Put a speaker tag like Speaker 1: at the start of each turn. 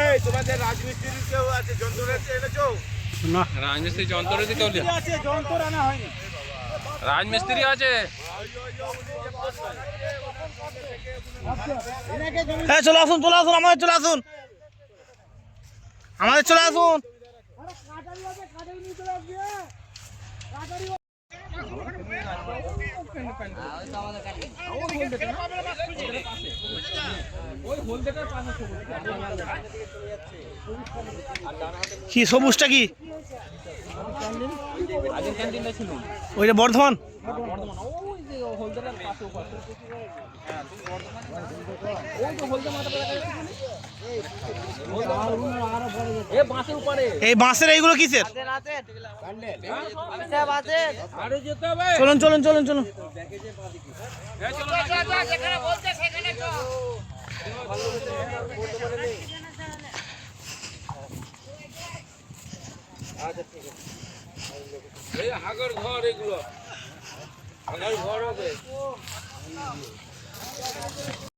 Speaker 1: এই তোমাদের রাজমিস্ত্রি কেউ আছে, যন্ত্রপাতি এনেছো?
Speaker 2: না, রাজমিস্ত্রি যন্ত্রপাতি কেউ
Speaker 1: আছে, যন্ত্র আনা হয়নি।
Speaker 2: রাজমিস্ত্রি আছে।
Speaker 3: হ্যাঁ, চলে আসুন, চলে আসুন, আমাদের চলে আসুন, আমাদের চলে আসুন। কি সবুজটা কি? ওইটা বর্ধমান। এই বাঁশের এইগুলো কিসের? চলুন চলুন চলুন চলুন।
Speaker 2: এই হাগর ঘর, এগুলো হাগর ঘর হবে।